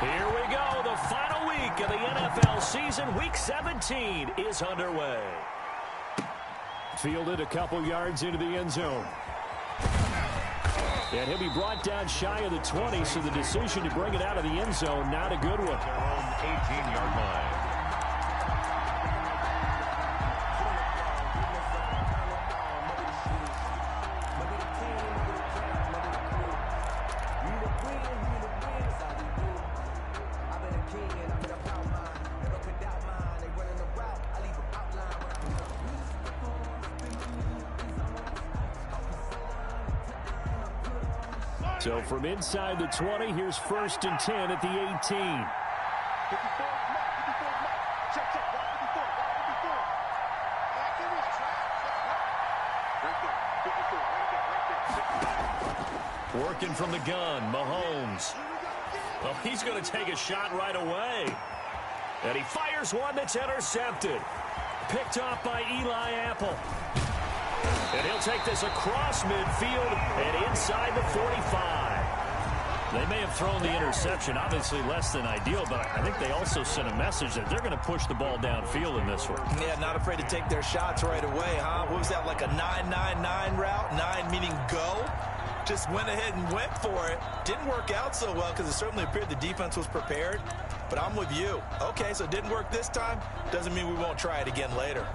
Here we go. The final week of the NFL season. Week 17 is underway. Fielded a couple yards into the end zone. And he'll be brought down shy of the 20, so the decision to bring it out of the end zone, not a good one. Their own 18-yard line. So from inside the 20, here's 1st and 10 at the 18. Working from the gun, Mahomes. Well, he's going to take a shot right away. And he fires one that's intercepted. Picked off by Eli Apple. And he'll take this across midfield and inside the 45. They may have thrown the interception, obviously less than ideal, but I think they also sent a message that they're going to push the ball downfield in this one. Yeah, not afraid to take their shots right away, huh? What was that, like a 9-9-9 route? 9 meaning go? Just went ahead and went for it. Didn't work out so well because it certainly appeared the defense was prepared. But I'm with you. Okay, so it didn't work this time. Doesn't mean we won't try it again later.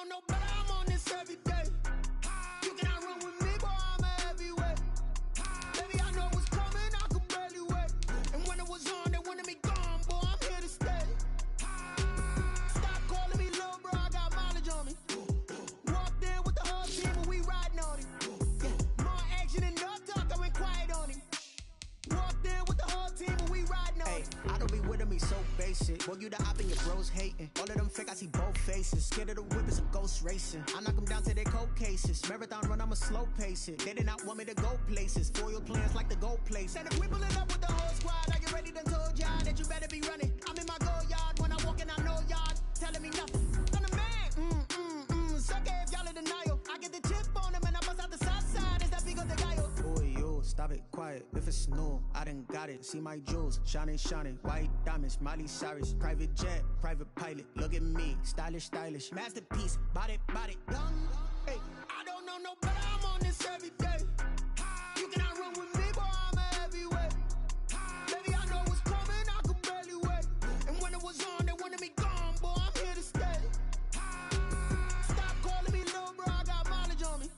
No, but I'm on this every day. You cannot run with me, boy, I'm a heavyweight. Baby, I know what's coming, I could barely wait. And when it was on, they wanted me gone, boy, I'm here to stay. Stop calling me little bro, I got mileage on me. Walked in with the whole team and we riding on him. More action and no talk, I went quiet on him. Walked in with the whole team and we riding on him. I don't be with him, he's so basic. Boy, you the op and your bros hating. All of them fake, I see both faces. Scared of the whip, it's a ghost racing. I knock them down to their cold cases. Marathon run, I'ma slow pace it. They did not want me to go places. Foil plans like the go place. And if we pulling up with the whole squad, are you ready? Done told y'all that you better be running. I'm in my go yard. When I walk in, I know y'all telling me nothing. I'm the man. Suck it if y'all in denial. I get the chip on him and I bust out the south side. Is that big of the guy? Boy, yo, stop it, quiet. If it's no, I done got it. See my jewels, shining, shining. White diamonds, Miley Cyrus. Private jet, private pilot. Look at me, stylish, stylish. Masterpiece, body, young. Hey, I don't know no better, I'm on this every day. You cannot run with me, boy, I'm a heavyweight. Baby, I know what's coming, I could barely wait. And when it was on, they wanted me gone, boy, I'm here to stay. Stop calling me little bro, I got mileage on me.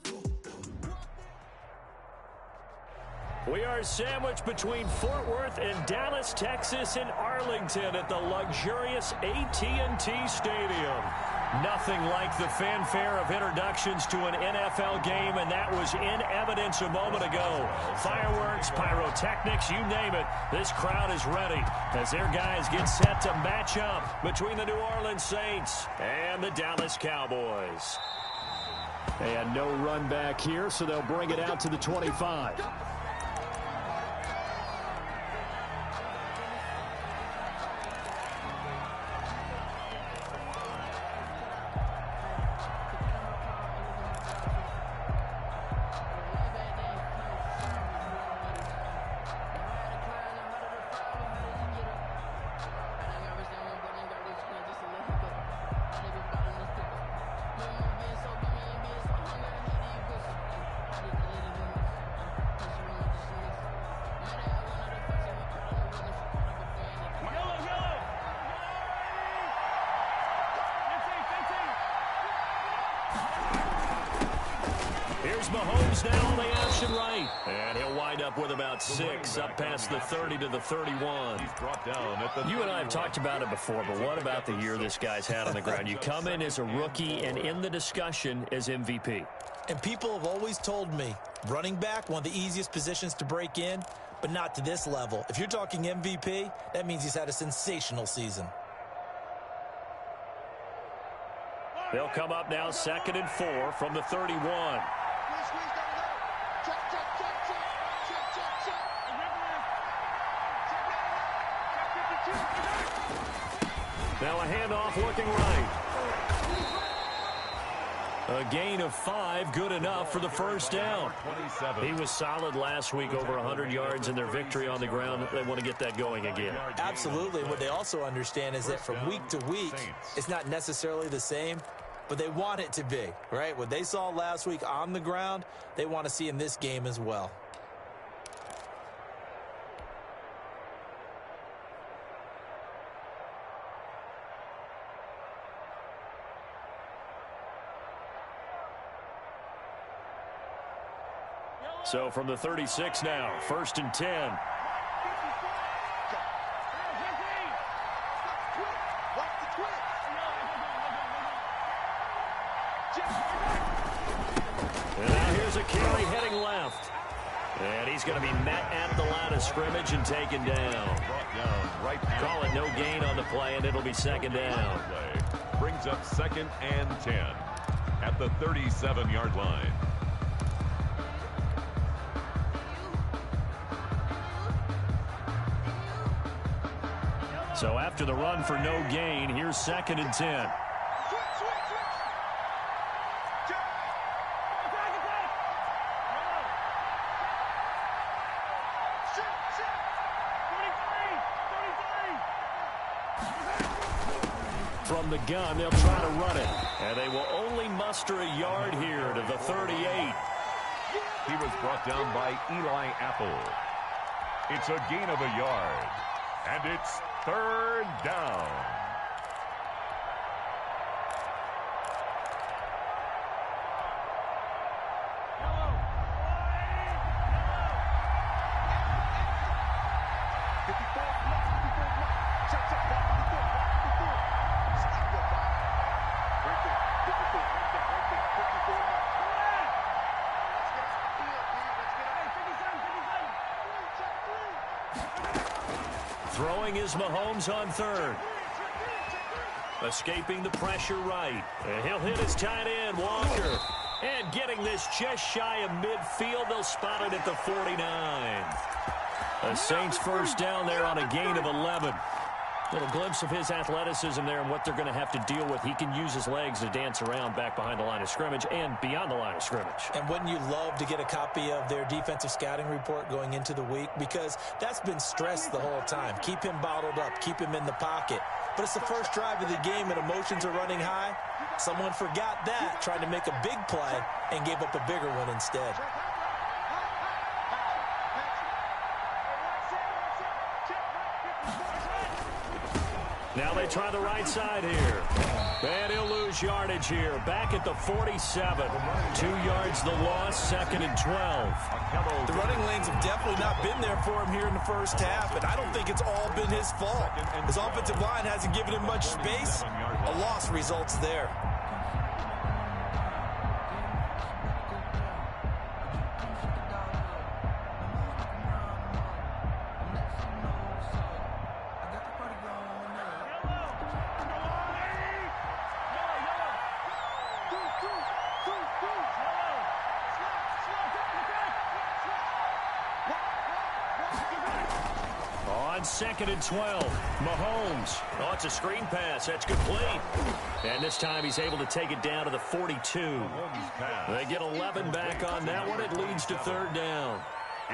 We are sandwiched between Fort Worth and Dallas, Texas, and Arlington at the luxurious AT&T Stadium. Nothing like the fanfare of introductions to an NFL game, and that was in evidence a moment ago. Fireworks, pyrotechnics, you name it. This crowd is ready as their guys get set to match up between the New Orleans Saints and the Dallas Cowboys. And no run back here, so they'll bring it out to the 25. Here's Mahomes now on the option right. And he'll wind up with about 6 up past the 30 to the 31. He's dropped down at the You and I have talked about it before, but what about the year this guy's had on the ground? You come in as a rookie and in the discussion as MVP. And people have always told me, running back, one of the easiest positions to break in, but not to this level. If you're talking MVP, that means he's had a sensational season. They'll come up now 2nd and 4 from the 31. Now a handoff looking right. A gain of 5, good enough for the first down. He was solid last week, over 100 yards in their victory on the ground. They want to get that going again. Absolutely. What they also understand is that from week to week, it's not necessarily the same, but they want it to be, right? What they saw last week on the ground, they want to see in this game as well. So from the 36 now, 1st and 10. And now here's a carry heading left. And he's going to be met at the line of scrimmage and taken down. Call it no gain on the play, and it'll be 2nd down. Brings up 2nd and 10 at the 37-yard line. So after the run for no gain, here's 2nd and 10. From the gun, they'll try to run it. And they will only muster a yard here to the 38. He was brought down by Eli Apple. It's a gain of a yard. And it's 3rd down. Throwing is Mahomes on 3rd. Escaping the pressure right. And he'll hit his tight end, Walker. And getting this just shy of midfield. They'll spot it at the 49. A Saints first down there on a gain of 11. Little glimpse of his athleticism there and what they're going to have to deal with. He can use his legs to dance around back behind the line of scrimmage and beyond the line of scrimmage. And wouldn't you love to get a copy of their defensive scouting report going into the week? Because that's been stressed the whole time. Keep him bottled up. Keep him in the pocket. But it's the first drive of the game and emotions are running high. Someone forgot that, tried to make a big play, and gave up a bigger one instead. Now they try the right side here. And he'll lose yardage here. Back at the 47. 2 yards the loss, 2nd and 12. The running lanes have definitely not been there for him here in the first half, and I don't think it's all been his fault. His offensive line hasn't given him much space. A loss results there. On 2nd and 12, Mahomes. Oh, it's a screen pass. That's complete. And this time he's able to take it down to the 42. They get 11 back on that one. It leads to 3rd down.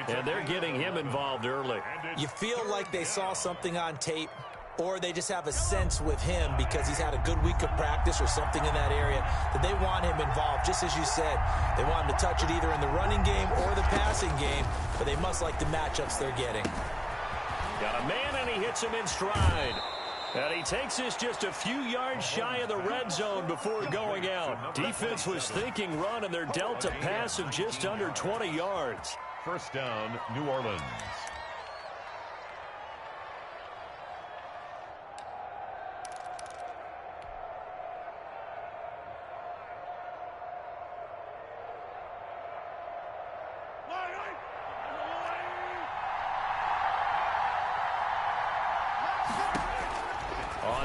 And they're getting him involved early. You feel like they saw something on tape, or they just have a sense with him because he's had a good week of practice or something in that area that they want him involved. Just as you said, they want him to touch it either in the running game or the passing game, but they must like the matchups they're getting. Got a man, and he hits him in stride. And he takes this just a few yards shy of the red zone before going out. Defense was thinking run, and they're dealt a pass of just under 20 yards. First down, New Orleans.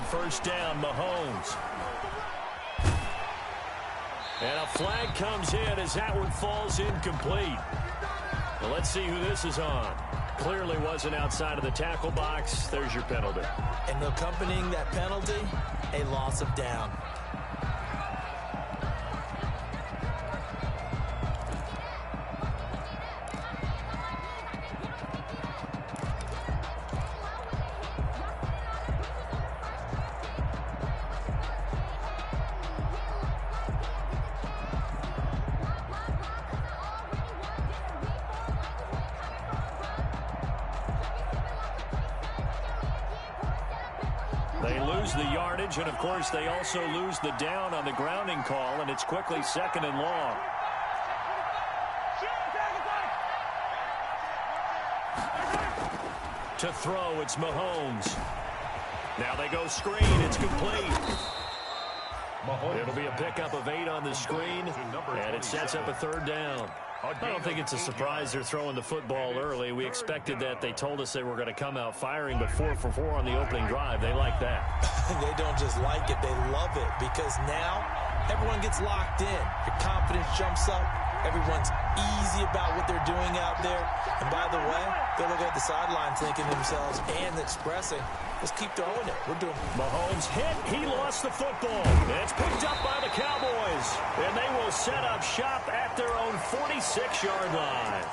first down, Mahomes. And a flag comes in as that one falls incomplete. Well, let's see who this is on. Clearly wasn't outside of the tackle box. There's your penalty. And accompanying that penalty, a loss of down. They lose the yardage, and, of course, they also lose the down on the grounding call, and it's quickly 2nd and long. To throw, it's Mahomes. Now they go screen. It's complete. It'll be a pickup of 8 on the screen, and it sets up a 3rd down. I don't think it's a surprise they're throwing the football early. We expected that. They told us they were going to come out firing, but 4 for 4 on the opening drive. They like that. They don't just like it, they love it, because now everyone gets locked in. Your confidence jumps up. Everyone's easy about what they're doing out there. And by the way, they're looking at the sideline thinking to themselves and expressing, let's keep throwing it. We're doing Mahomes hit. He lost the football. It's picked up by the Cowboys. And they will set up shop at their own 46-yard line.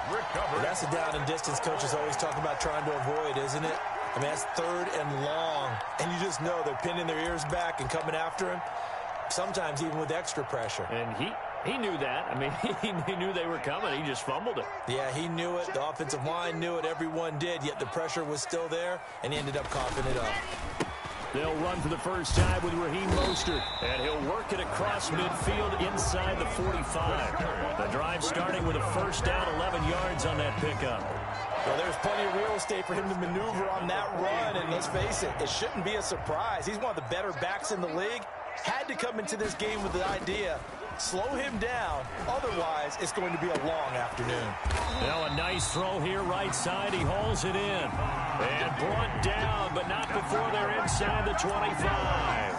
Recovered. That's a down and distance coaches always talk about trying to avoid, isn't it? I mean, that's 3rd and long. And you just know they're pinning their ears back and coming after him, sometimes even with extra pressure. And he knew that. I mean, he knew they were coming. He just fumbled it. Yeah, he knew it. The offensive line knew it. Everyone did, yet the pressure was still there, and he ended up coughing it up. They'll run for the first time with Raheem Mostert, and he'll work it across midfield inside the 45. The drive starting with a first down, 11 yards on that pickup. Well, there's plenty of real estate for him to maneuver on that run, and let's face it, it shouldn't be a surprise. He's one of the better backs in the league. Had to come into this game with the idea, slow him down, otherwise it's going to be a long afternoon. Now a nice throw here right side. He hauls it in and brought down, but not before they're inside the 25.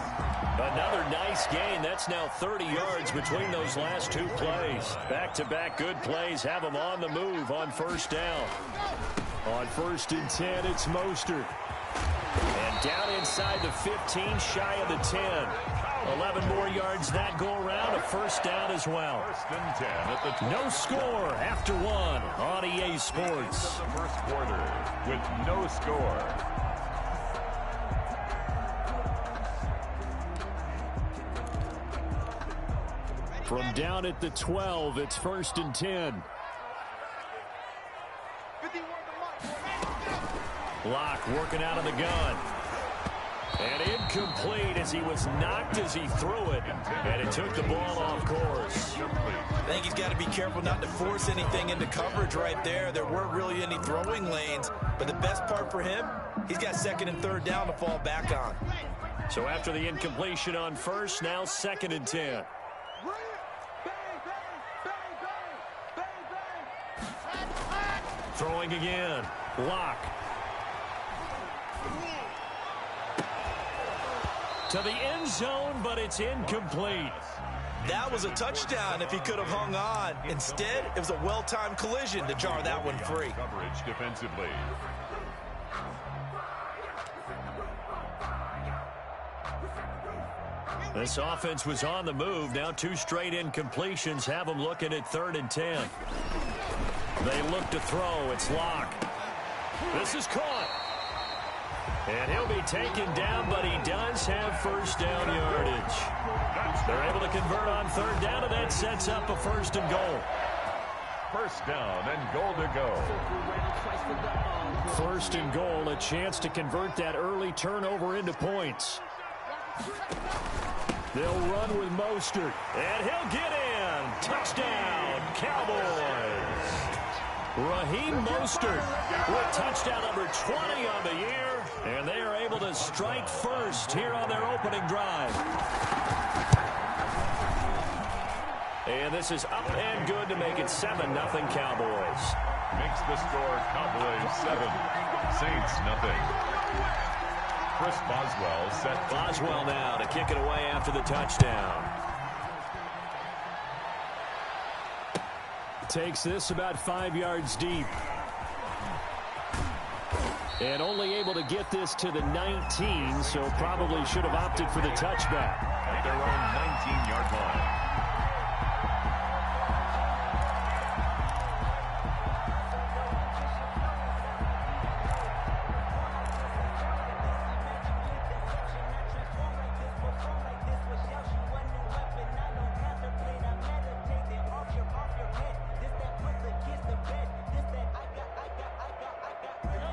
Another nice gain. That's now 30 yards between those last 2 plays. Back-to-back good plays have them on the move on first down. On 1st and 10, it's Mostert. And down inside the 15, shy of the 10. 11 more yards that go around, a first down as well. 1st and 10 at the no score after 1 on EA Sports. The first quarter with no score. From down at the 12, it's 1st and 10. Locke working out of the gun. And incomplete as he was knocked as he threw it. And it took the ball off course. I think he's got to be careful not to force anything into coverage right there. There weren't really any throwing lanes. But the best part for him, he's got 2nd and 3rd down to fall back on. So after the incompletion on first, now 2nd and 10. Throwing again. Locke. To the end zone, but it's incomplete. That was a touchdown if he could have hung on. Instead, it was a well-timed collision to jar that one free. Coverage defensively. This offense was on the move. Now 2 straight incompletions have them looking at 3rd and 10. They look to throw. It's Locke. This is caught. And he'll be taken down, but he does have first down yardage. They're able to convert on 3rd down, and that sets up a 1st and goal. First down and goal to go. 1st and goal, a chance to convert that early turnover into points. They'll run with Mostert, and he'll get in. Touchdown, Cowboys. Raheem Mostert with touchdown number 20 on the year, and they are able to strike first here on their opening drive. And this is up and good to make it 7-0 Cowboys. Makes the score Cowboys 7, Saints nothing. Chris Boswell set. Boswell now to kick it away after the touchdown. Takes this about 5 yards deep. And only able to get this to the 19, so probably should have opted for the touchback. At their own 19-yard line.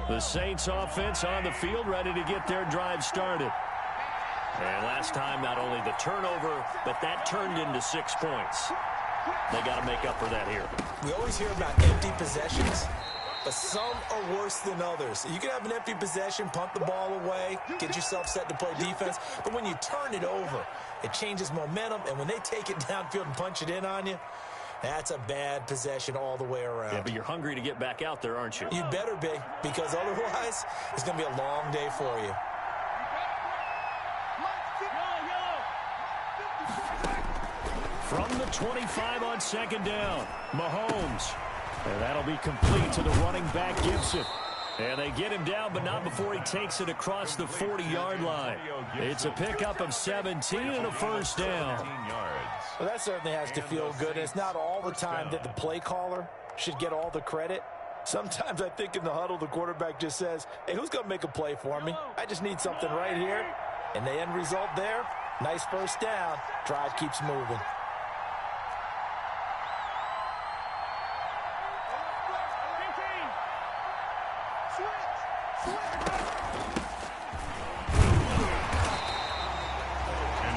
The Saints offense on the field, ready to get their drive started. And last time, not only the turnover, but that turned into 6 points. They got to make up for that here. We always hear about empty possessions, but some are worse than others. You can have an empty possession, punt the ball away, get yourself set to play defense, but when you turn it over, it changes momentum, and when they take it downfield and punch it in on you, that's a bad possession all the way around. Yeah, but you're hungry to get back out there, aren't you? You better be, because otherwise, it's going to be a long day for you. From the 25 on second down, Mahomes. And that'll be complete to the running back, Gibson. And they get him down, but not before he takes it across the 40-yard line. It's a pickup of 17 and a first down. Well, that certainly has to feel good. It's not all the time that the play caller should get all the credit. Sometimes I think in the huddle, the quarterback just says, hey, who's going to make a play for me? I just need something right here. And the end result there, nice first down. Drive keeps moving.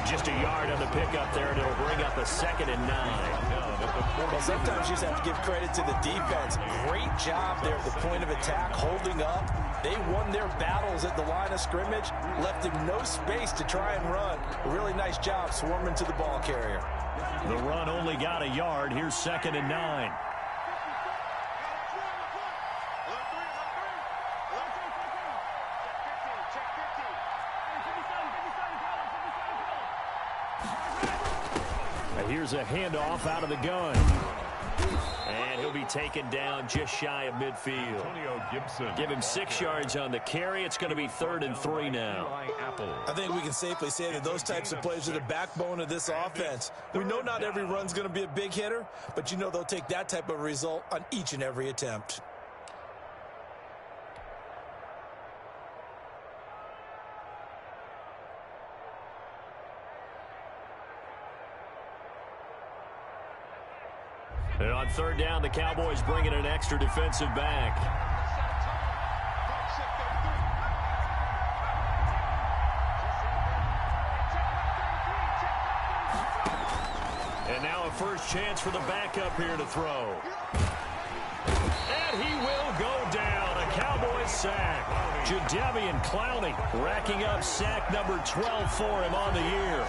Just a yard on the pickup there, and it'll bring up a 2nd and 9. Well, sometimes you just have to give credit to the defense. Great job there at the point of attack, holding up. They won their battles at the line of scrimmage, left him no space to try and run. A really nice job swarming to the ball carrier. The run only got a yard. Here's 2nd and 9. Here's a handoff out of the gun. And he'll be taken down just shy of midfield. Give him 6 yards on the carry. It's going to be 3rd and 3 now. I think we can safely say that those types of plays are the backbone of this offense. We know not every run's going to be a big hitter, but you know they'll take that type of result on each and every attempt. And on 3rd down, the Cowboys bring in an extra defensive back. And now a first chance for the backup here to throw. And he will go down. A Cowboys sack. Jadeveon Clowney racking up sack number 12 for him on the year.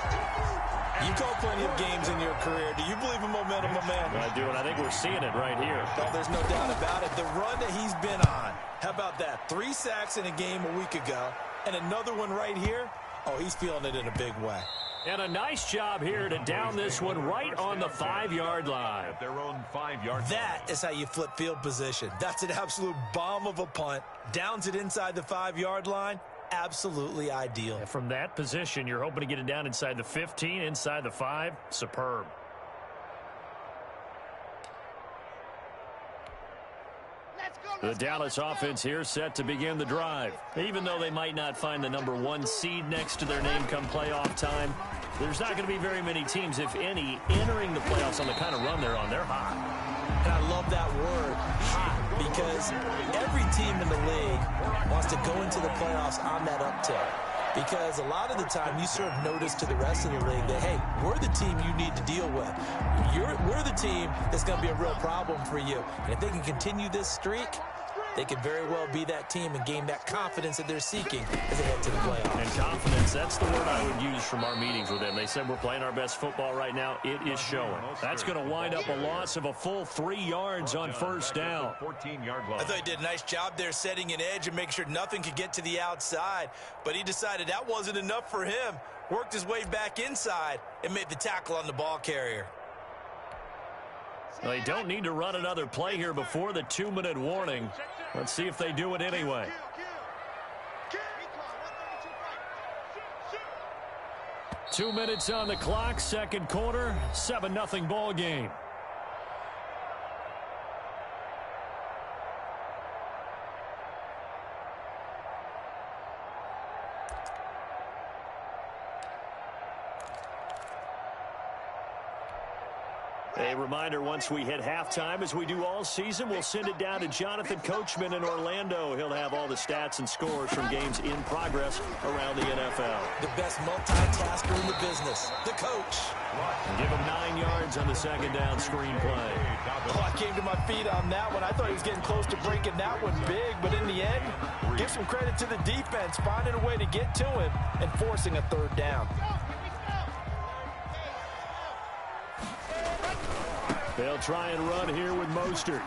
You've called plenty of games in your career. Do you believe in momentum, my man? I do, and I think we're seeing it right here. No, there's no doubt about it. The run that he's been on, how about that? 3 sacks in a game a week ago, and another one right here. Oh, he's feeling it in a big way. And a nice job here to down this one right on the 5-yard line. At their own 5-yard. That is how you flip field position. That's an absolute bomb of a punt. Downs it inside the 5-yard line. Absolutely ideal. And from that position, you're hoping to get it down inside the 15, inside the 5. Superb. The Dallas offense here set to begin the drive. Even though they might not find the number 1 seed next to their name come playoff time, there's not going to be very many teams, if any, entering the playoffs on the kind of run they're on. They're hot. And I love that word, hot, because every team in the league wants to go into the playoffs on that uptick. Because a lot of the time you serve notice to the rest of the league that, hey, we're the team you need to deal with. We're the team that's going to be a real problem for you. And if they can continue this streak, they could very well be that team and gain that confidence that they're seeking as they head to the playoffs. And confidence, that's the word I would use from our meetings with them. They said we're playing our best football right now. It is showing. That's going to wind up a loss of a full 3 yards on first down. 14-yard line. I thought he did a nice job there setting an edge and making sure nothing could get to the outside, but he decided that wasn't enough for him. Worked his way back inside and made the tackle on the ball carrier. They don't need to run another play here before the 2-minute warning. Let's see if they do it anyway. Two minutes on the clock, second quarter, 7-0 ball game. A reminder, once we hit halftime, as we do all season, we'll send it down to Jonathan Coachman in Orlando. He'll have all the stats and scores from games in progress around the NFL. The best multitasker in the business, the coach. Give him 9 yards on the second down screen play. Oh, I came to my feet on that one. I thought he was getting close to breaking that one big, but in the end, give some credit to the defense, finding a way to get to him and forcing a third down. They'll try and run here with Mostert.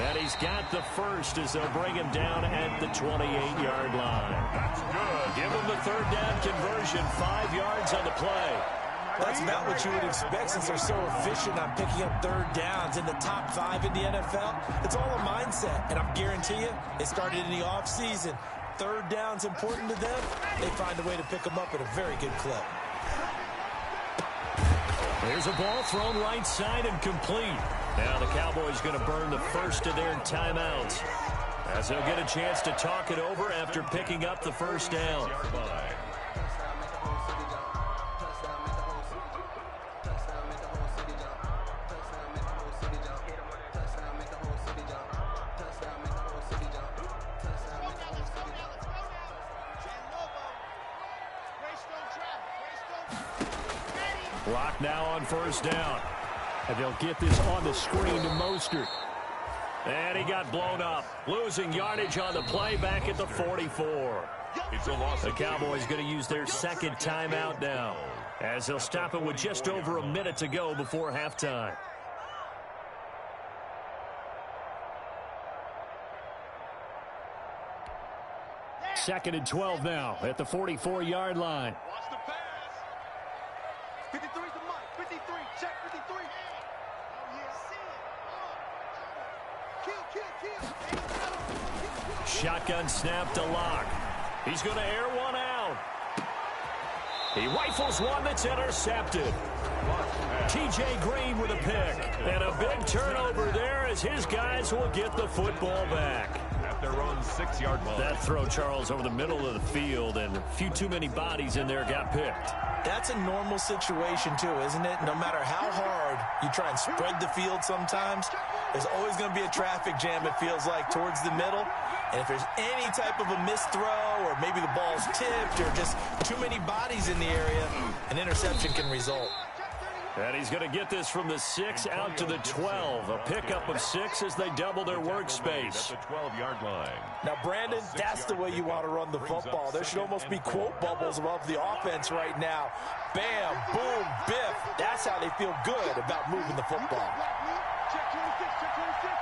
And he's got the first as they'll bring him down at the 28-yard line. That's good. Give him the third down conversion, 5 yards on the play. That's about what you would expect since they're so efficient on picking up third downs in the top 5 in the NFL. It's all a mindset, and I'm guarantee you, it started in the offseason. Third down's important to them. They find a way to pick them up at a very good clip. There's a ball thrown right side and complete. Now the Cowboys going to burn the first of their timeouts, as they'll get a chance to talk it over after picking up the first down. Block now on first down. And they'll get this on the screen to Mostert. And he got blown up. Losing yardage on the play back at the 44. It's a loss. The Cowboys going to use their second timeout now, as they'll stop it with just over a minute to go before halftime. Second and 12 now at the 44-yard line. Watch the pass. 53's the mark. 53. Check 53. Oh, yeah. Kill. Shotgun snap to Locke. He's going to air one out. He rifles one that's intercepted. T.J. Green with a pick. And a big turnover there as his guys will get the football back. At their own 6-yard line. That throw, Charles, over the middle of the field, and a few too many bodies in there got picked. That's a normal situation, too, isn't it? No matter how hard you try and spread the field sometimes, there's always going to be a traffic jam, it feels like, towards the middle. And if there's any type of a missed throw, or maybe the ball's tipped, or just too many bodies in the area, an interception can result. And he's going to get this from the 6 out to the 12. A pickup of 6 as they double their workspace. At the 12-yard line. Now, Brandon, that's the way you want to run the football. There should almost be quote bubbles above the offense right now. Bam, boom, biff. That's how they feel good about moving the football. Check 26. Check 26.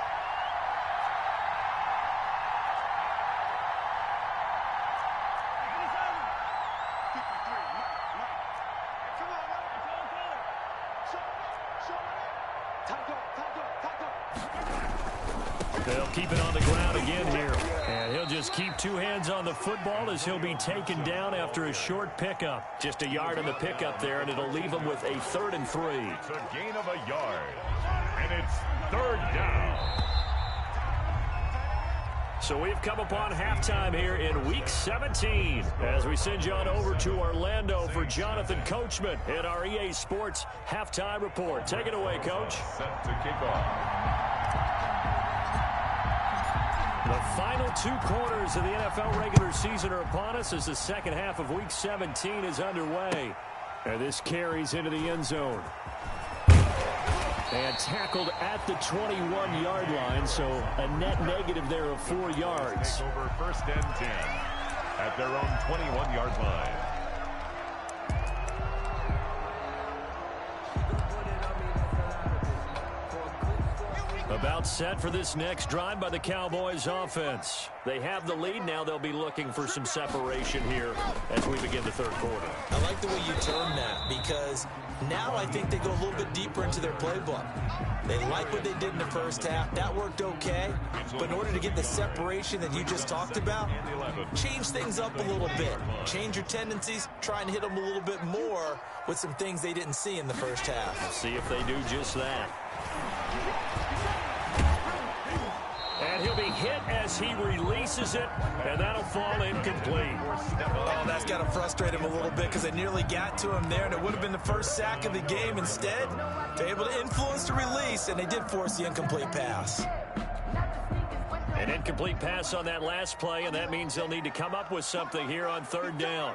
They'll keep it on the ground again here. And he'll just keep two hands on the football as he'll be taken down after a short pickup. Just a yard on the pickup there, and it'll leave him with a 3rd and 3. It's a gain of a yard. And it's 3rd down. So we've come upon halftime here in Week 17 as we send you on over to Orlando for Jonathan Coachman in our EA Sports Halftime Report. Take it away, Coach. Set to kick off. The final 2 quarters of the NFL regular season are upon us as the second half of Week 17 is underway. And this carries into the end zone. And tackled at the 21-yard line, so a net negative there of 4 yards. Take over 1st and 10 at their own 21-yard line. About set for this next drive by the Cowboys offense. They have the lead. Now they'll be looking for some separation here as we begin the 3rd quarter. I like the way you term that, because now I think they go a little bit deeper into their playbook. They like what they did in the 1st half. That worked okay. But in order to get the separation that you just talked about, change things up a little bit. Change your tendencies. Try and hit them a little bit more with some things they didn't see in the 1st half. We'll see if they do just that. And he'll be hit as he releases it, and that'll fall incomplete. Oh, that's got to frustrate him a little bit because they nearly got to him there, and it would have been the 1st sack of the game. Instead, they're able to influence the release, and they did force the incomplete pass. An incomplete pass on that last play, and that means they'll need to come up with something here on 3rd down.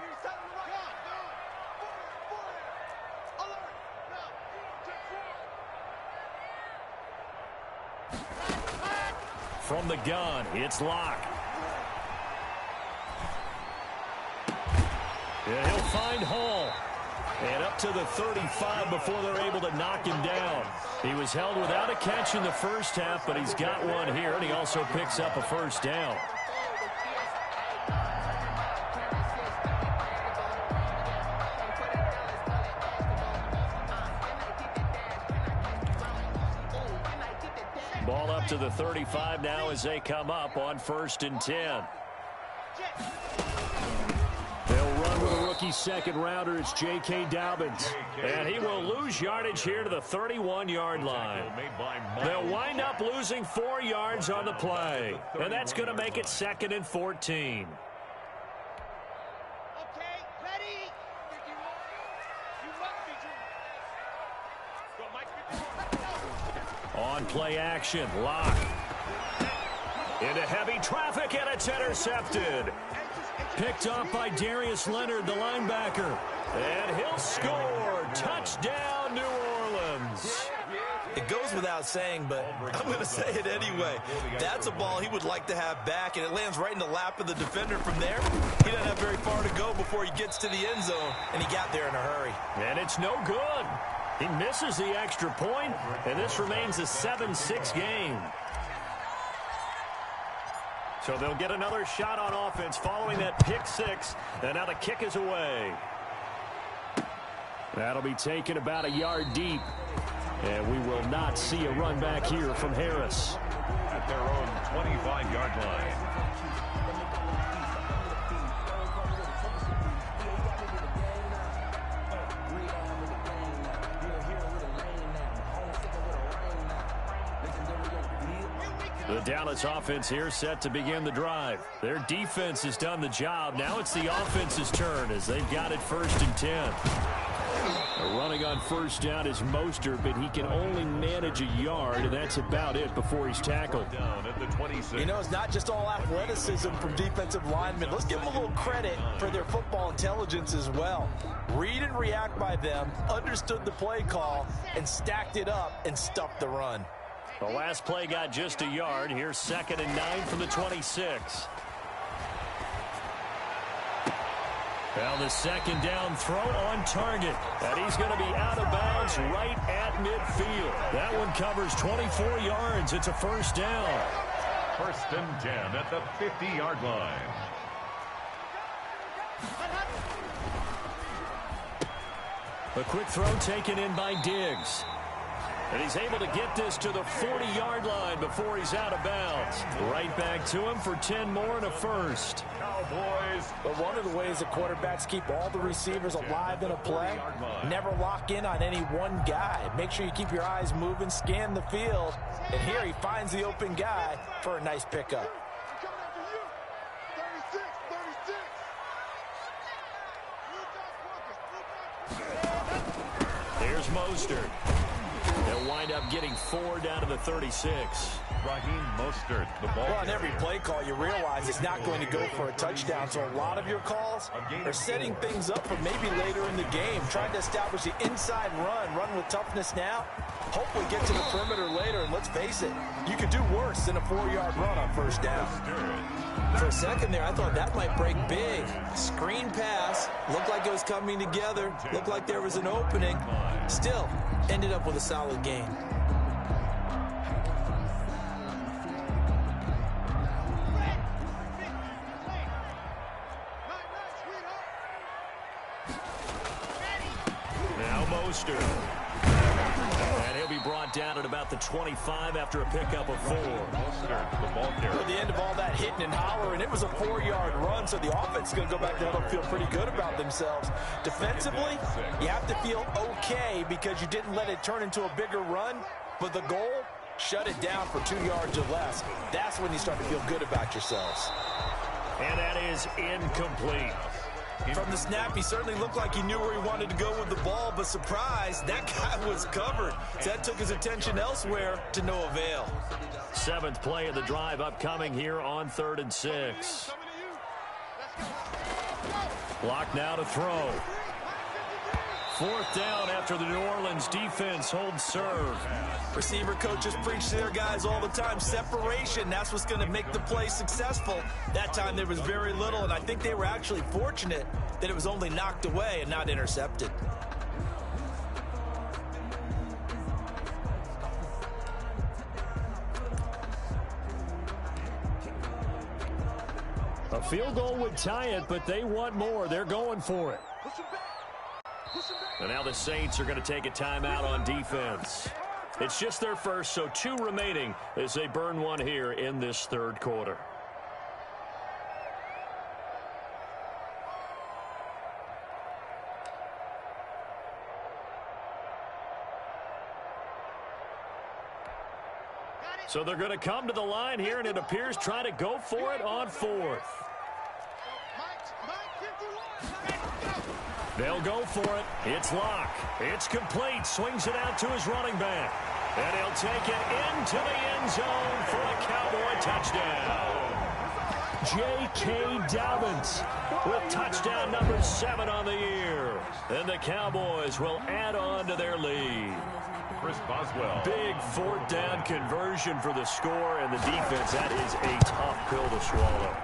From the gun, it's Locke. And he'll find Hall. And up to the 35 before they're able to knock him down. He was held without a catch in the 1st half, but he's got one here, and he also picks up a 1st down. Ball up to the 35 now as they come up on 1st and 10. They'll run with a rookie 2nd rounder. It's J.K. Dobbins. And he will lose yardage here to the 31-yard line. They'll wind up losing 4 yards on the play. And that's going to make it 2nd and 14. On play action, Locke. Into heavy traffic, and it's intercepted. Picked up by Darius Leonard, the linebacker. And he'll score. Touchdown, New Orleans. It goes without saying, but I'm going to say it anyway. That's a ball he would like to have back, and it lands right in the lap of the defender from there. He doesn't have very far to go before he gets to the end zone, and he got there in a hurry. And it's no good. He misses the extra point, and this remains a 7-6 game. So they'll get another shot on offense following that pick 6, and now the kick is away. That'll be taken about a yard deep, and we will not see a run back here from Harris. At their own 25-yard line. The Dallas offense here set to begin the drive. Their defense has done the job. Now it's the offense's turn as they've got it 1st and 10. Running on 1st down is Mostert, but he can only manage a yard, and that's about it before he's tackled. Down at the 26. You know, it's not just all athleticism from defensive linemen. Let's give them a little credit for their football intelligence as well. Read and react by them, understood the play call, and stacked it up and stuffed the run. The last play got just a yard. Here's 2nd and 9 from the 26. Well, the 2nd down throw on target. And he's going to be out of bounds right at midfield. That one covers 24 yards. It's a 1st down. 1st and 10 at the 50-yard line. A quick throw taken in by Diggs. And he's able to get this to the 40-yard line before he's out of bounds. Right back to him for 10 more and a 1st. Cowboys. But one of the ways that quarterbacks keep all the receivers alive in a play, never lock in on any one guy. Make sure you keep your eyes moving, scan the field. And here he finds the open guy for a nice pickup. Here's Mostert. They'll wind up getting 4 down to the 36. Raheem Mostert, the ball. Well, on every play call, you realize it's not going to go for a touchdown. So a lot of your calls are setting things up for maybe later in the game, trying to establish the inside run with toughness now, hopefully get to the perimeter later. And let's face it, you could do worse than a 4-yard run on first down. For a second there, I thought that might break big. Screen pass, looked like it was coming together, looked like there was an opening. Still, ended up with a solid gain. Now Mostert. And he'll be brought down at about the 25 after a pickup of 4. Mostert, the ball carrier. At the end of all that hitting and hollering, it was a 4-yard run, so the offense is going to go back down and feel pretty good about themselves. Defensively, you have to feel okay because you didn't let it turn into a bigger run, but the goal, shut it down for 2 yards or less. That's when you start to feel good about yourselves. And that is incomplete. From the snap, he certainly looked like he knew where he wanted to go with the ball, but surprise, that guy was covered. So that took his attention elsewhere to no avail. 7th play of the drive upcoming here on 3rd and 6. Block now to throw. 4th down after the New Orleans defense holds serve. Receiver coaches preach to their guys all the time. Separation, that's what's going to make the play successful. That time there was very little, and I think they were actually fortunate that it was only knocked away and not intercepted. A field goal would tie it, but they want more. They're going for it. And now the Saints are going to take a timeout on defense. It's just their first, so 2 remaining as they burn one here in this 3rd quarter. So they're going to come to the line here, and it appears try to go for it on 4th. They'll go for it. It's Locke. It's complete. Swings it out to his running back. And he'll take it into the end zone for a Cowboy touchdown. J.K. Dobbins with touchdown number 7 on the year. And the Cowboys will add on to their lead. Chris Boswell. Big 4th down conversion for the score, and the defense, that is a tough pill to swallow.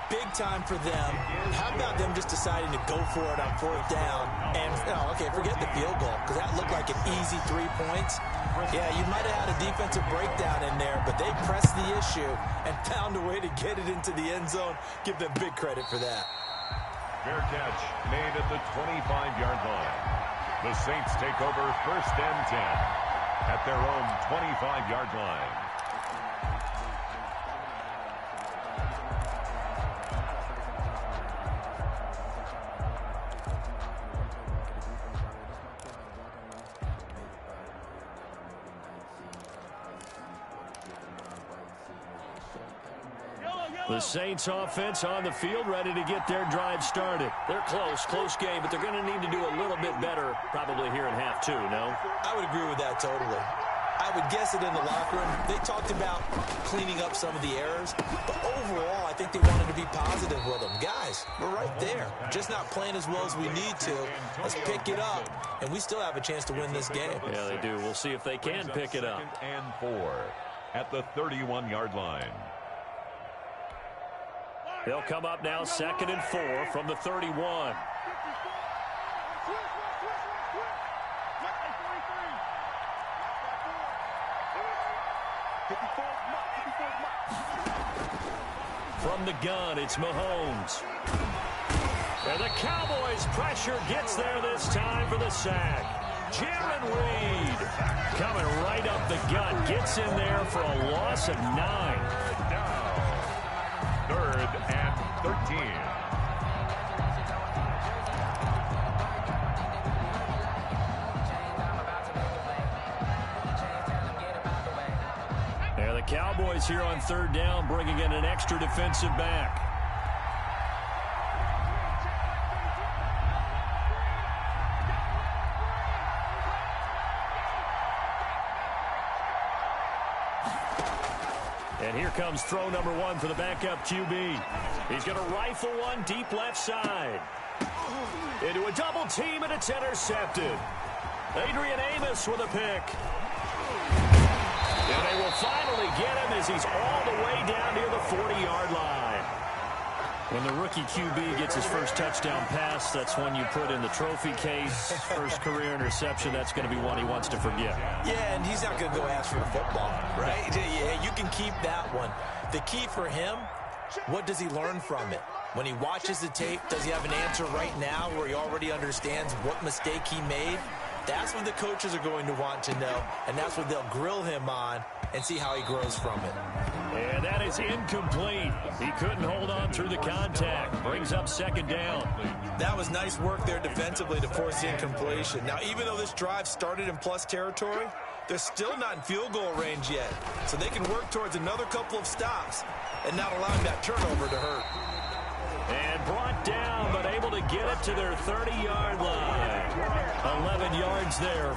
Big time for them. How about them just deciding to go for it on 4th down? And, okay, forget the field goal, because that looked like an easy 3 points. Yeah, you might have had a defensive breakdown in there, but they pressed the issue and found a way to get it into the end zone. Give them big credit for that. Fair catch made at the 25-yard line. The Saints take over 1st and 10 at their own 25-yard line. The Saints offense on the field, ready to get their drive started. They're close game, but they're going to need to do a little bit better probably here in half 2, no? I would agree with that totally. I would guess it in the locker room. They talked about cleaning up some of the errors, but overall, I think they wanted to be positive with them. Guys, we're right there. Just not playing as well as we need to. Let's pick it up, and we still have a chance to win this game. Yeah, they do. We'll see if they can pick it up. 2nd and 4 at the 31-yard line. They'll come up now 2nd and 4 from the 31. From the gun, it's Mahomes. And the Cowboys' pressure gets there this time for the sack. Jaron Reed coming right up the gut, gets in there for a loss of 9. 3rd and 13. And the Cowboys here on 3rd down, bringing in an extra defensive back. And here comes throw number 1 for the backup QB. He's going to rifle one deep left side. Into a double team, and it's intercepted. Adrian Amos with a pick. will finally get him as he's all the way down near the 40-yard line. When the rookie QB gets his first touchdown pass, that's when you put in the trophy case. First career interception, that's going to be one he wants to forget. Yeah, and he's not going to go ask for the football, right? Yeah, you can keep that one. The key for him, what does he learn from it? When he watches the tape, does he have an answer right now where he already understands what mistake he made? That's what the coaches are going to want to know, and that's what they'll grill him on and see how he grows from it. And that is incomplete. He couldn't hold on through the contact. Brings up second down. That was nice work there defensively to force the incompletion. Now, even though this drive started in plus territory, they're still not in field goal range yet. So they can work towards another couple of stops and not allowing that turnover to hurt. And brought down, but able to get it to their 30-yard line. 11 yards there.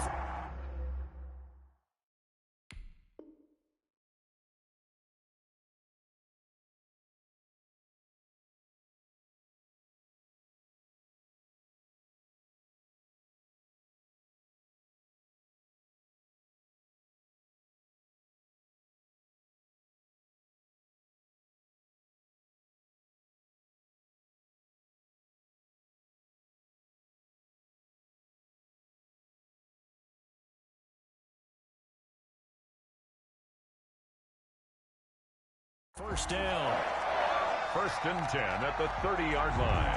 First down. 1st and 10 at the 30-yard line.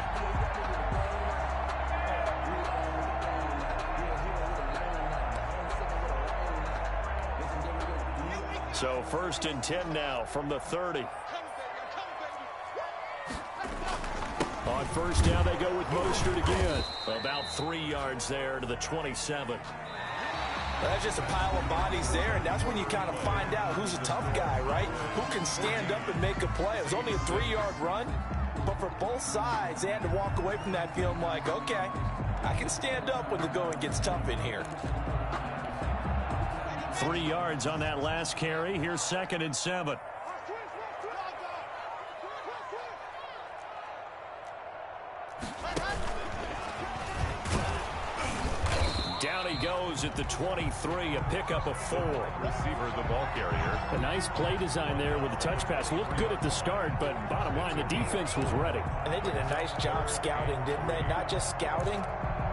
So 1st and 10 now from the 30. On 1st down, they go with Mostert again. About 3 yards there to the 27. That's just a pile of bodies there, and that's when you kind of find out who's a tough guy, right? Who can stand up and make a play. It was only a 3-yard run, but for both sides, they had to walk away from that feeling like, okay, I can stand up when the going gets tough in here. 3 yards on that last carry. Here's 2nd and 7. Down he goes at the 23, a pickup of 4. Receiver, the ball carrier. A nice play design there with the touch pass. Looked good at the start, but bottom line, the defense was ready. And they did a nice job scouting, didn't they? Not just scouting,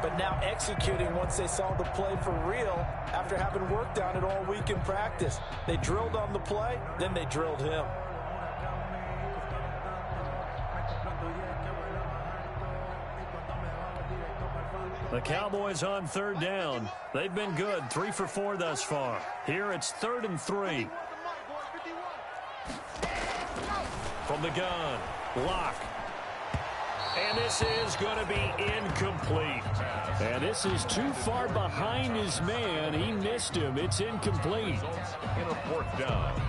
but now executing once they saw the play for real after having worked on it all week in practice. They drilled on the play, then they drilled him. The Cowboys on 3rd down. They've been good, 3 for 4 thus far. Here it's 3rd and 3. From the gun, Locke. And this is going to be incomplete. And this is too far behind his man. He missed him. It's incomplete. In a 4th down.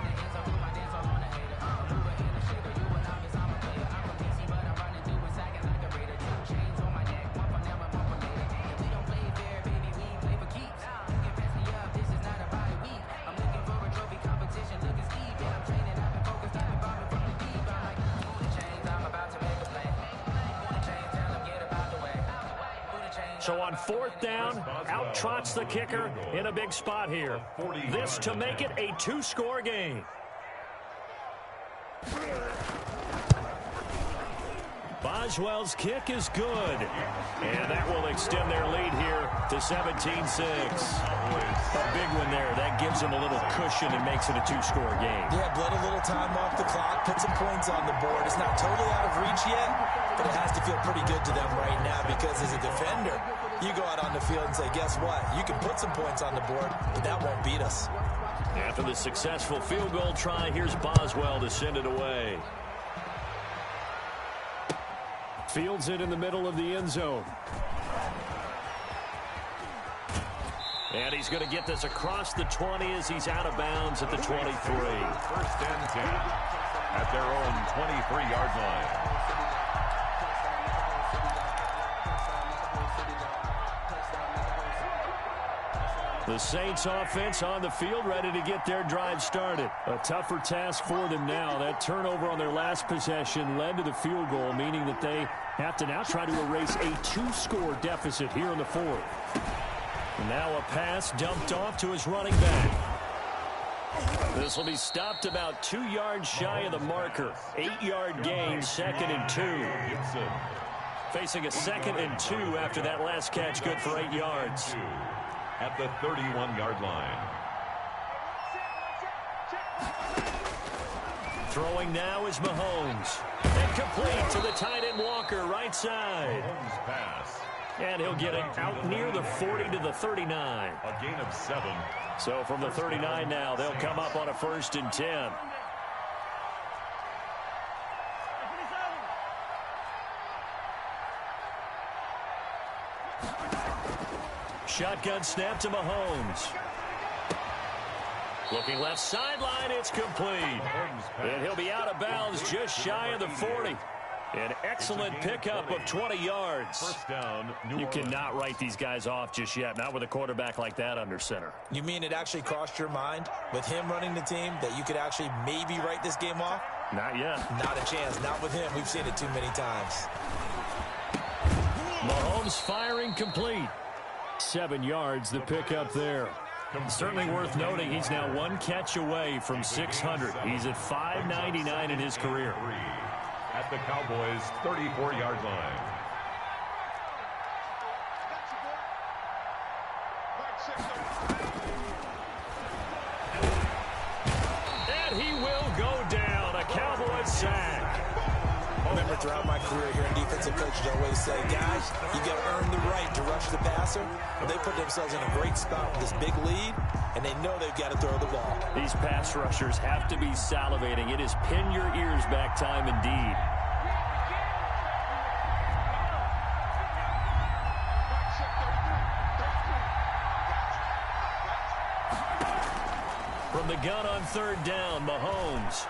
So on 4th down, out trots the kicker in a big spot here. This to make it a 2-score game. Boswell's kick is good. And that will extend their lead here to 17-6. A big one there. That gives them a little cushion and makes it a 2-score game. Yeah, bled a little time off the clock, put some points on the board. It's not totally out of reach yet, but it has to feel pretty good to them right now because as a defender, you go out on the field and say, guess what? You can put some points on the board, but that won't beat us. After the successful field goal try, here's Boswell to send it away. Fields it in the middle of the end zone. And he's going to get this across the 20 as he's out of bounds at the 23. 1st and 10 at their own 23-yard line. The Saints offense on the field, ready to get their drive started. A tougher task for them now. That turnover on their last possession led to the field goal, meaning that they have to now try to erase a 2-score deficit here in the 4th. Now a pass dumped off to his running back. This will be stopped about 2 yards shy of the marker. 8-yard gain, 2nd and 2. Facing a 2nd and 2 after that last catch, good for 8 yards. At the 31-yard line. Throwing now is Mahomes. And complete to the tight end Walker, right side. Mahomes pass. And he'll get it out near the 40 to the 39. A gain of 7. So from the 39 now, they'll come up on a 1st and 10. Shotgun snap to Mahomes. Looking left sideline, it's complete. And he'll be out of bounds just shy of the 40. An excellent pickup of 20 yards. First down, You cannot write these guys off just yet, not with a quarterback like that under center. You mean it actually crossed your mind with him running the team that you could actually maybe write this game off? Not yet. Not a chance. Not with him. We've seen it too many times. Mahomes firing complete. 7 yards, the pickup there. Certainly worth noting he's now 1 catch away from 600. He's at 599 in his career. At the Cowboys' 34-yard line. And he will go down. A Cowboys sack. I remember throughout my career here in defensive coaches always say, guys, you got to earn the right to rush the passer. They put themselves in a great spot with this big lead, and they know they've got to throw the ball. These pass rushers have to be salivating. It is pin your ears back time indeed. From the gun on 3rd down, Mahomes.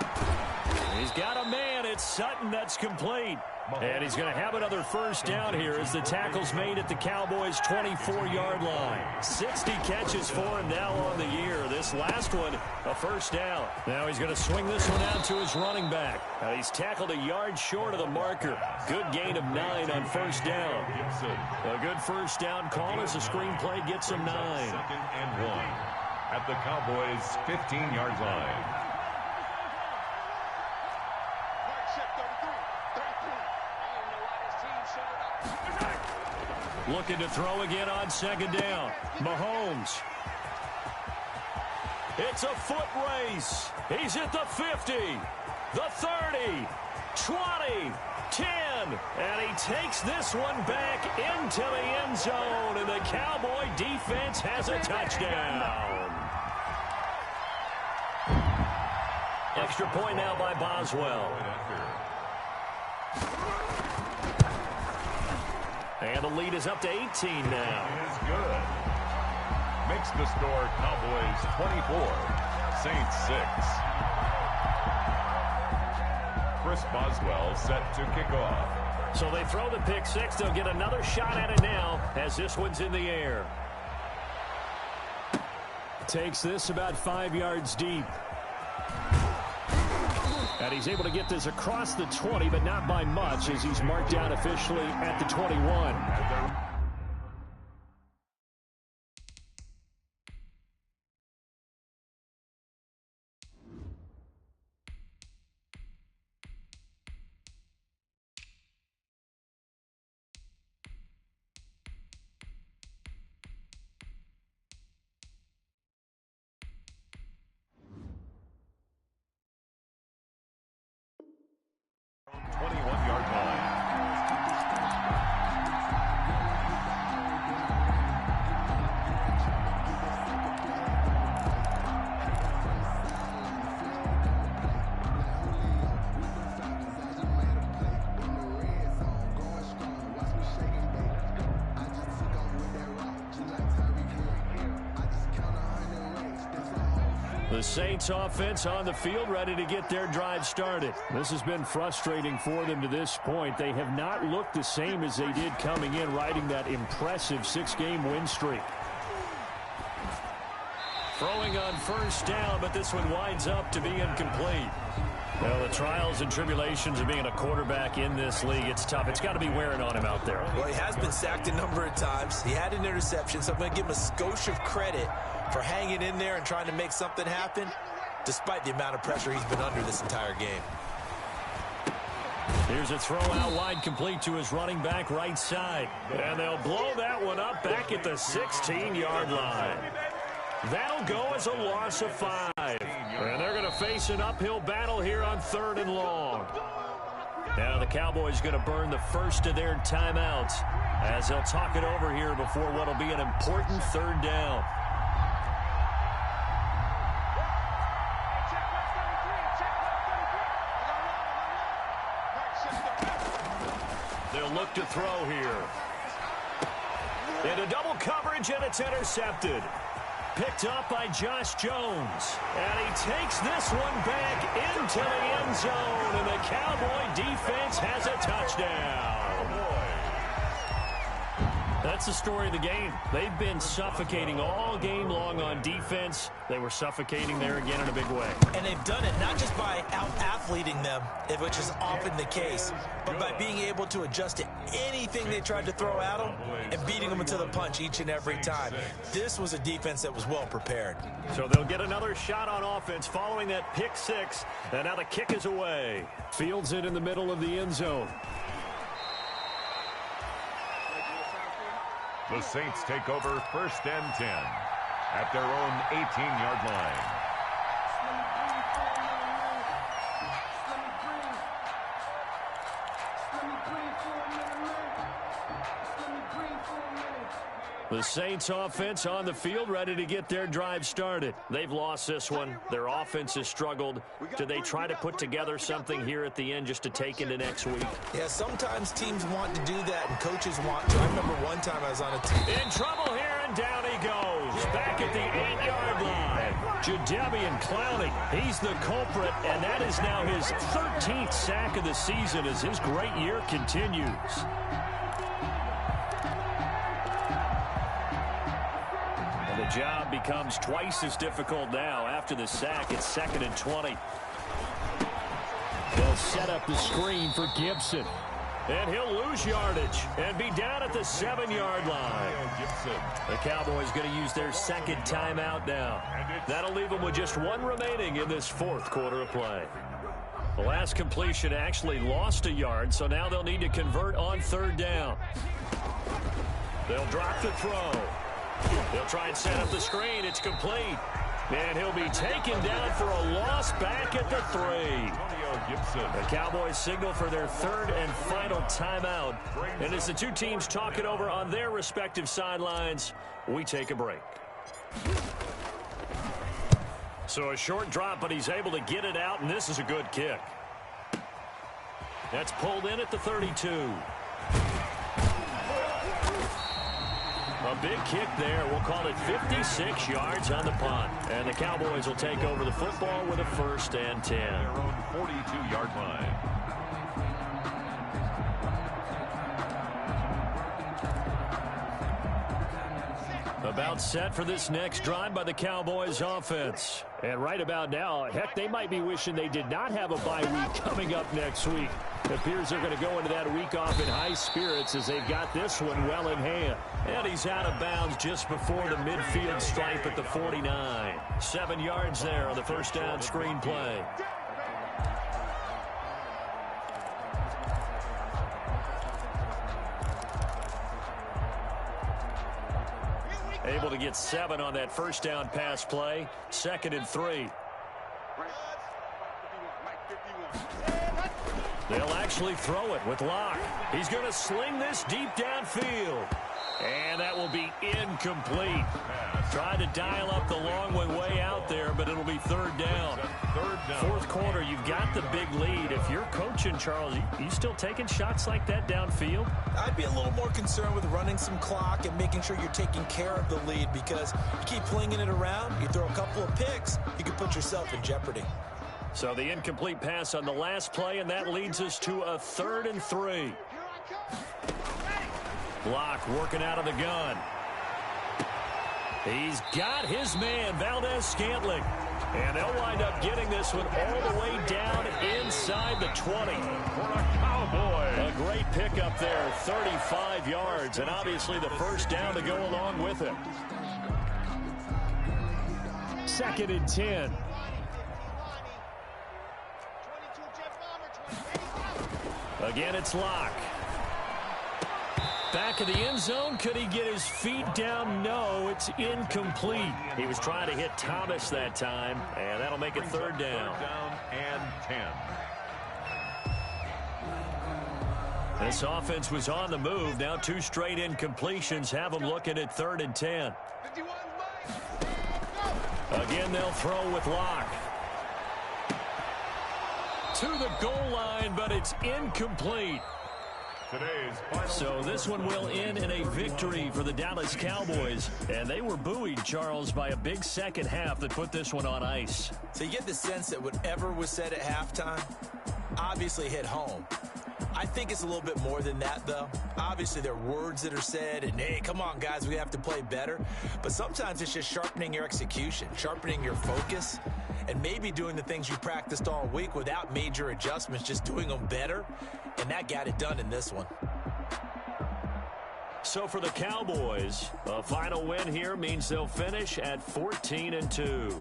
He's got a man. It's Sutton that's complete. And he's going to have another 1st down here as the tackle's made at the Cowboys' 24-yard line. 60 catches for him now on the year. This last one, a 1st down. Now he's going to swing this one out to his running back. He's tackled a yard short of the marker. Good gain of 9 on 1st down. A good 1st down call as the screenplay gets him 9. 2nd and 1. At the Cowboys' 15-yard line. Looking to throw again on 2nd down. Mahomes. It's a foot race. He's at the 50, the 30, 20, 10. And he takes this one back into the end zone. And the Cowboy defense has a touchdown. Extra point now by Boswell. And the lead is up to 18 now. Is good. Makes the score Cowboys 24, Saints 6. Chris Boswell set to kick off. So they throw the pick 6. They'll get another shot at it now as this one's in the air. Takes this about 5 yards deep. And he's able to get this across the 20, but not by much as he's marked down officially at the 21. The Saints offense on the field ready to get their drive started. This has been frustrating for them to this point. They have not looked the same as they did coming in, riding that impressive 6-game win streak. Throwing on 1st down, but this one winds up to be incomplete. Well, the trials and tribulations of being a quarterback in this league, it's tough. It's got to be wearing on him out there. Well, he has been sacked a number of times. He had an interception, so I'm going to give him a skosh of credit for hanging in there and trying to make something happen. despite the amount of pressure he's been under this entire game. Here's a throw out wide, complete to his running back right side. And they'll blow that one up back at the 16-yard line. That'll go as a loss of 5. And they're going to face an uphill battle here on 3rd and long. Now the Cowboys going to burn the first of their timeouts as they'll talk it over here before what will be an important 3rd down. They'll look to throw here. Into double coverage, and it's intercepted. Picked up by Josh Jones. And he takes this one back into the end zone. And the Cowboy defense has a touchdown. That's the story of the game. They've been suffocating all game long on defense. They were suffocating there again in a big way. And they've done it not just by out-athleting them, which is often the case, but by being able to adjust to anything they tried to throw at them and beating them into the punch each and every time. This was a defense that was well prepared. So they'll get another shot on offense following that pick 6. And now the kick is away. Fields it in the middle of the end zone. The Saints take over 1st and 10 at their own 18-yard line. The Saints offense on the field, ready to get their drive started. They've lost this one. Their offense has struggled. Do they try to put together something here at the end just to take into next week? Yeah, sometimes teams want to do that and coaches want to. I remember one time I was on a team. In trouble here, and down he goes. Back at the 8-yard line. Jadeveon Clowney, he's the culprit, and that is now his 13th sack of the season as his great year continues. The job becomes twice as difficult now after the sack. It's 2nd and 20. They'll set up the screen for Gibson. And he'll lose yardage and be down at the 7-yard line. The Cowboys going to use their 2nd timeout now. That'll leave them with just 1 remaining in this 4th quarter of play. The last completion actually lost a yard, so now they'll need to convert on 3rd down. They'll drop the throw. They'll try and set up the screen. It's complete. And he'll be taken down for a loss back at the 3. The Cowboys signal for their 3rd and final timeout. And as the two teams talk it over on their respective sidelines, we take a break. So a short drop, but he's able to get it out, and this is a good kick. That's pulled in at the 32. A big kick there. We'll call it 56 yards on the punt. And the Cowboys will take over the football with a 1st and 10. Their own 42-yard line. About set for this next drive by the Cowboys offense. And right about now, heck, they might be wishing they did not have a bye week coming up next week. It appears they're going to go into that week off in high spirits as they've got this one well in hand. And he's out of bounds just before the midfield stripe at the 49. 7 yards there on the 1st down screen play. Able to get 7 on that 1st down pass play. 2nd and 3. They'll actually throw it with Locke. He's going to sling this deep downfield. And that will be incomplete. Tried to dial up the long way out there, but it'll be 3rd down. 4th quarter, you've got the big lead. If you're coaching, Charles, you still taking shots like that downfield? I'd be a little more concerned with running some clock and making sure you're taking care of the lead, because you keep flinging it around, you throw a couple of picks, you can put yourself in jeopardy. So the incomplete pass on the last play, and that leads us to a 3rd and 3. Block working out of the gun. He's got his man, Valdez-Scantling. And they'll wind up getting this one all the way down inside the 20. For a Cowboy. A great pickup there, 35 yards, and obviously the 1st down to go along with it. 2nd and 10. Again, it's Locke. Back of the end zone. Could he get his feet down? No, it's incomplete. He was trying to hit Thomas that time, and that'll make it third down. Third down and 10. This offense was on the move. Now 2 straight incompletions have them looking at 3rd and 10. Again, they'll throw with Locke. To the goal line, but it's incomplete. So this one will end in a victory for the Dallas Cowboys. And they were buoyed, Charles, by a big second half that put this one on ice. So you get the sense that whatever was said at halftime obviously hit home. I think it's a little bit more than that, though. Obviously, there are words that are said, and, hey, come on, guys, we have to play better. But sometimes it's just sharpening your execution, sharpening your focus, and maybe doing the things you practiced all week without major adjustments, just doing them better. And that got it done in this one. So for the Cowboys, a final win here means they'll finish at 14-2.